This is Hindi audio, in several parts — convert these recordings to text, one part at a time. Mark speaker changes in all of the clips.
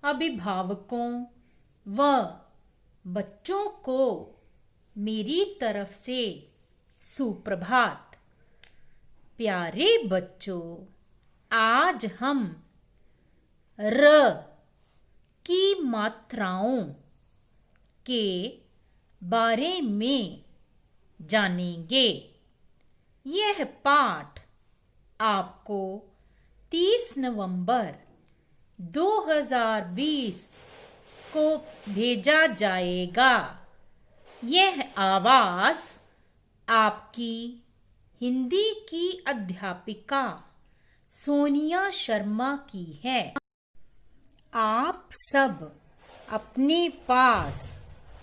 Speaker 1: अभिभावकों व बच्चों को मेरी तरफ से सुप्रभात। प्यारे बच्चों, आज हम र की मात्राओं के बारे में जानेंगे। यह पाठ आपको 30 नवंबर 2020 को भेजा जाएगा। यह आवाज आपकी हिंदी की अध्यापिका सोनिया शर्मा की है। आप सब अपने पास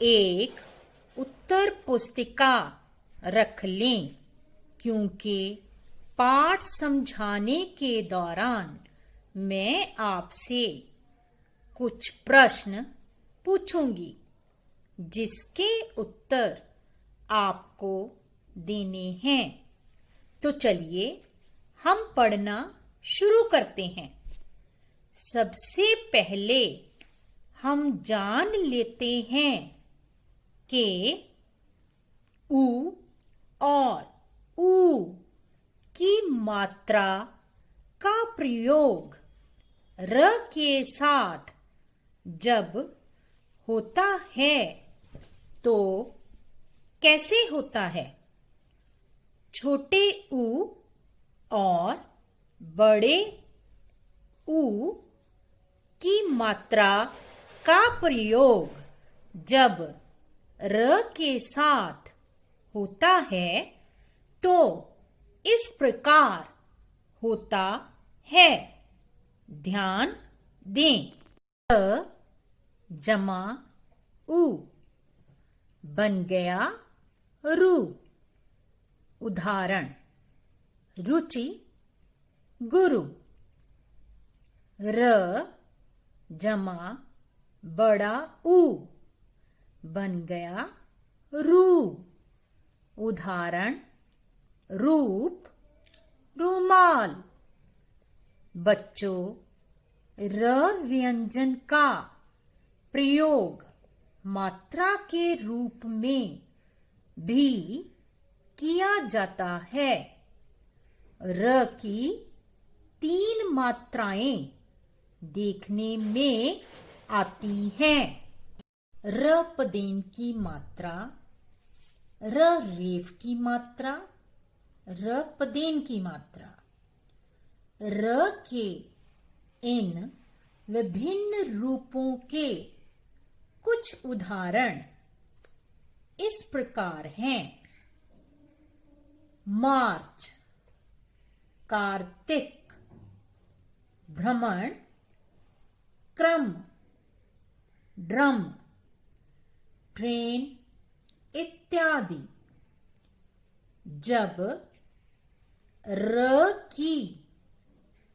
Speaker 1: एक उत्तर पुस्तिका रख लें, क्योंकि पाठ समझाने के दौरान मैं आपसे कुछ प्रश्न पूछूंगी, जिसके उत्तर आपको देने हैं। तो चलिए हम पढ़ना शुरू करते हैं। सबसे पहले हम जान लेते हैं कि उ और ऊ की मात्रा का प्रयोग र के साथ जब होता है तो कैसे होता है? छोटे ऊ और बड़े ऊ की मात्रा का प्रयोग जब र के साथ होता है तो इस प्रकार होता है। ध्यान दें। र जमा ऊ बन गया रू। उदाहरण: रुचि गुरु। र जमा बड़ा ऊ बन गया रू। उदाहरण: रूप रुमाल। बच्चों, र व्यंजन का प्रयोग मात्रा के रूप में भी किया जाता है। र की 3 मात्राएं देखने में आती हैं। र पदेन की मात्रा, र रेफ की मात्रा, र पदेन की मात्रा। र के इन विभिन्न रूपों के कुछ उदाहरण इस प्रकार हैं। मार्च, कार्तिक, भ्रमण, क्रम, ड्रम, ट्रेन इत्यादि। जब र की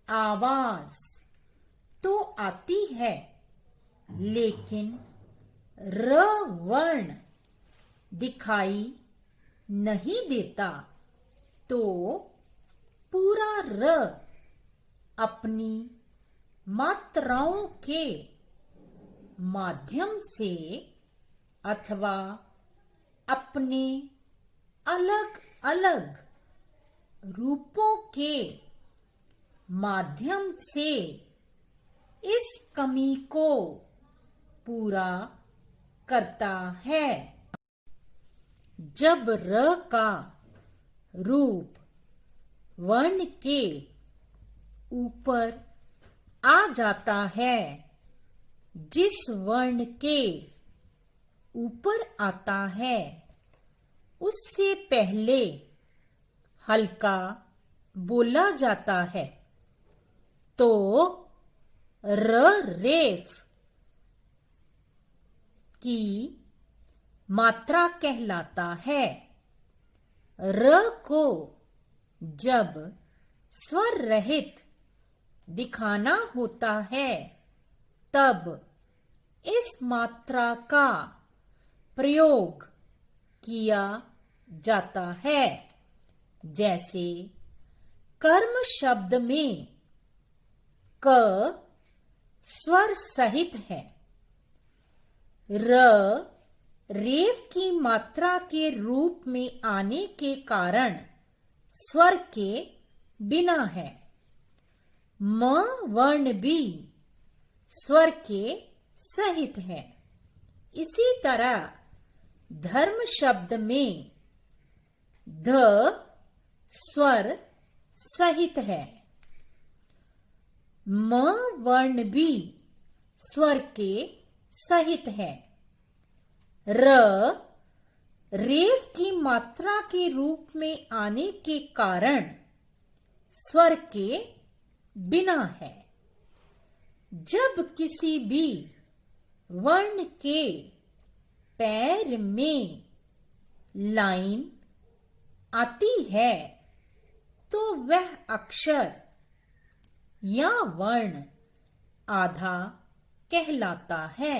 Speaker 1: आवाज तो आती है, लेकिन र वर्ण दिखाई नहीं देता, तो पूरा र अपनी मात्राओं के माध्यम से अथवा अपने अलग अलग रूपों के माध्यम से इस कमी को पूरा करता है। जब र का रूप वर्ण के ऊपर आ जाता है, जिस वर्ण के ऊपर आता है उससे पहले हल्का बोला जाता है, तो र रेफ की मात्रा कहलाता है। र को जब स्वर रहित दिखाना होता है, तब इस मात्रा का प्रयोग किया जाता है। जैसे कर्म शब्द में क स्वर सहित है। र रेफ की मात्रा के रूप में आने के कारण स्वर के बिना है। म वर्ण भी स्वर के सहित है। इसी तरह धर्म शब्द में ध स्वर सहित है। म वर्ण भी स्वर के सहित है। र रेफ की मात्रा के रूप में आने के कारण स्वर के बिना है। जब किसी भी वर्ण के पैर में लाइन आती है तो वह अक्षर या वर्ण आधा कहलाता है।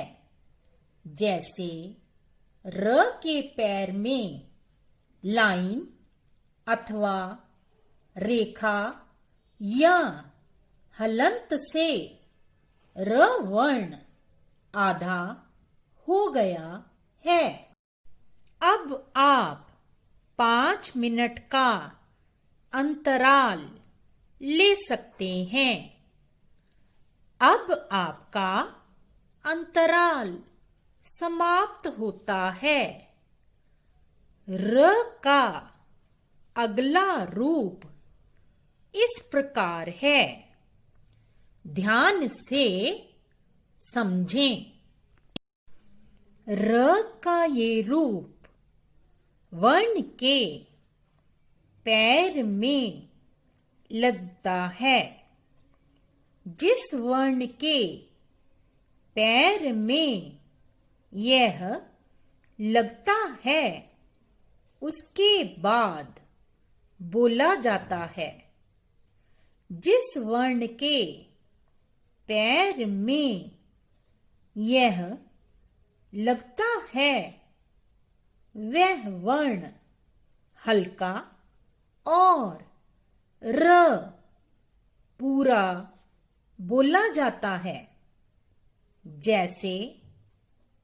Speaker 1: जैसे र के पैर में लाइन अथवा रेखा या हलंत से र वर्ण आधा हो गया है। अब आप 5 मिनट का अंतराल ले सकते हैं। अब आपका अंतराल समाप्त होता है। र का अगला रूप इस प्रकार है। ध्यान से समझें। र का ये रूप वर्ण के पैर में लगता है। जिस वर्ण के पैर में यह लगता है उसके बाद बोला जाता है। जिस वर्ण के पैर में यह लगता है वह वर्ण हल्का और र पूरा बोला जाता है। जैसे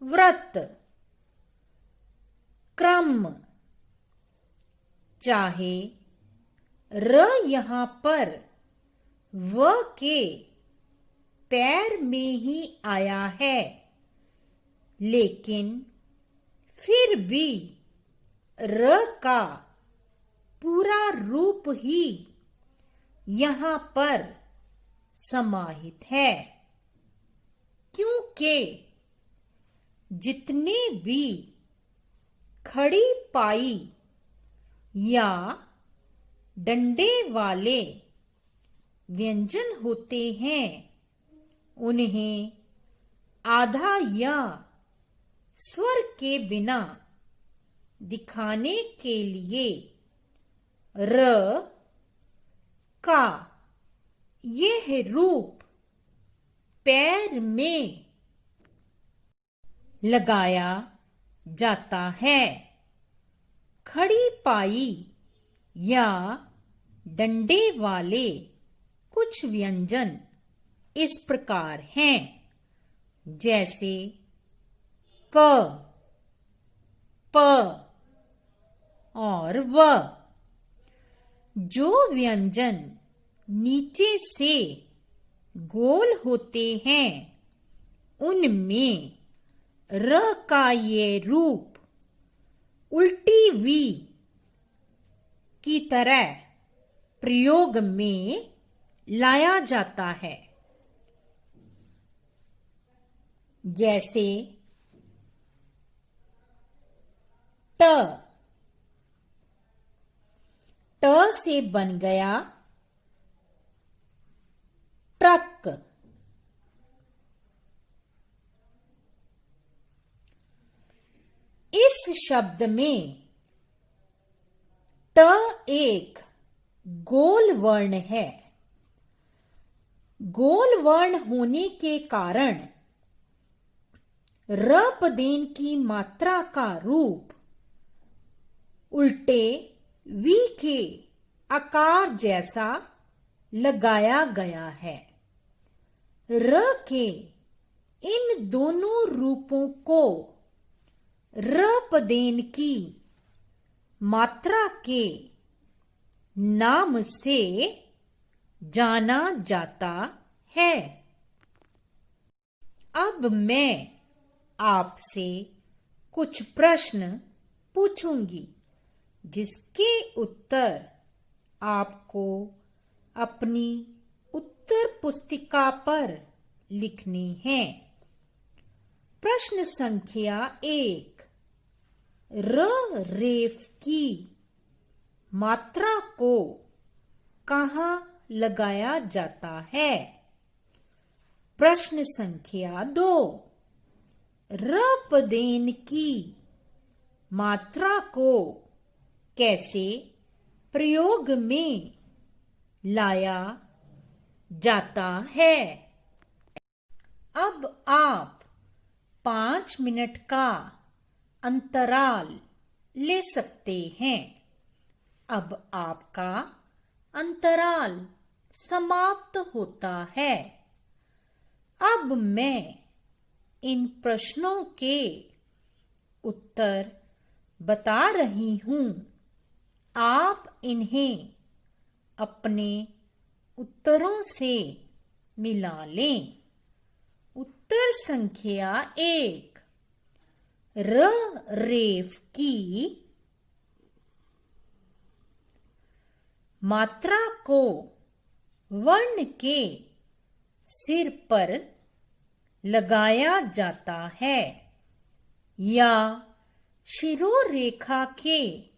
Speaker 1: व्रत, क्रम। चाहे र यहाँ पर व के पैर में ही आया है, लेकिन फिर भी र का पूरा रूप ही यहाँ पर समाहित है। क्योंकि जितने भी खड़ी पाई या डंडे वाले व्यंजन होते हैं उन्हें आधा या स्वर के बिना दिखाने के लिए र का यह रूप पैर में लगाया जाता है। खड़ी पाई या डंडे वाले कुछ व्यंजन इस प्रकार हैं। जैसे क, प और व। जो व्यंजन नीचे से गोल होते हैं उनमें र का ये रूप उल्टी वी की तरह प्रयोग में लाया जाता है। जैसे ट, ट से बन गया ट्रक। इस शब्द में ट एक गोल वर्ण है। गोल वर्ण होने के कारण र पदेन की मात्रा का रूप उल्टे वी के आकार जैसा लगाया गया है। र के इन दोनों रूपों को र पदेन की मात्रा के नाम से जाना जाता है। अब मैं आपसे कुछ प्रश्न पूछूंगी जिसके उत्तर आपको अपनी उत्तर पुस्तिका पर लिखनी है। प्रश्न संख्या 1। र रेफ की मात्रा को कहाँ लगाया जाता है? प्रश्न संख्या 2। र पदेन की मात्रा को कैसे प्रयोग में लाया जाता है? अब आप 5 मिनट का अंतराल ले सकते हैं। अब आपका अंतराल समाप्त होता है। अब मैं इन प्रश्नों के उत्तर बता रही हूं। आप इन्हें अपने उत्तरों से मिला लें। उत्तर संख्या 1। र रेफ की मात्रा को वर्ण के सिर पर लगाया जाता है या शिरोरेखा के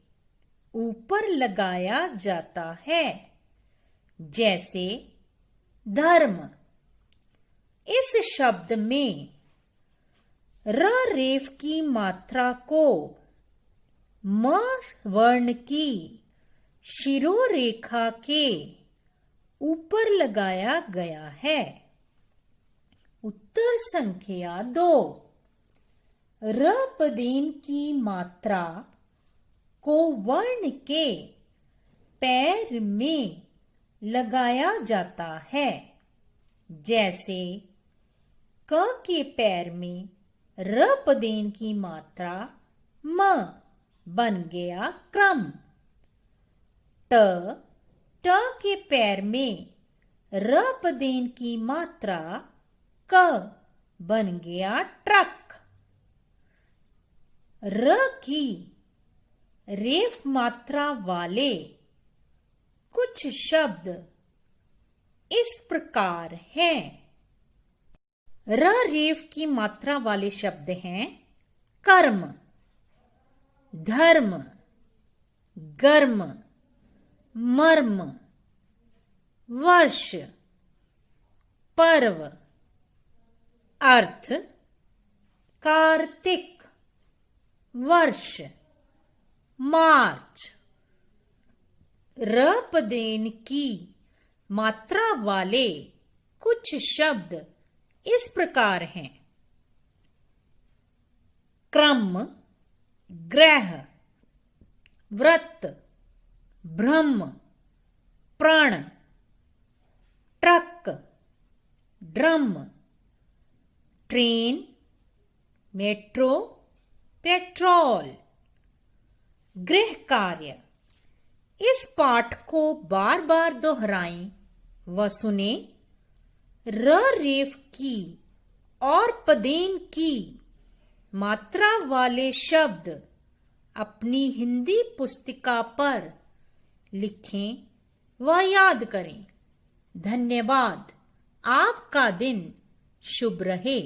Speaker 1: ऊपर लगाया जाता है, जैसे धर्म। इस शब्द में र रेफ की मात्रा को म वर्ण की शिरोरेखा के ऊपर लगाया गया है। उत्तर संख्या 2। र पदेन की मात्रा को वर्ण के पैर में लगाया जाता है, जैसे क के पैर में र पदेन की मात्रा म बन गया क्रम। ट के पैर में र पदेन की मात्रा क बन गया ट्रक। र की रेफ मात्रा वाले कुछ शब्द इस प्रकार हैं। र रेफ की मात्रा वाले शब्द हैं कर्म, धर्म, गर्म, मर्म, वर्ष, पर्व, अर्थ, कार्तिक, वर्ष, मार्च। र पदेन की मात्रा वाले कुछ शब्द इस प्रकार हैं। क्रम, ग्रह, व्रत, ब्रह्म, प्रण, truck, drum, train, metro, petrol. गृह कार्य। इस पाठ को बार बार दोहराएं व सुने। र रेफ की और पदेन की मात्रा वाले शब्द अपनी हिंदी पुस्तिका पर लिखें व याद करें। धन्यवाद। आपका दिन शुभ रहे।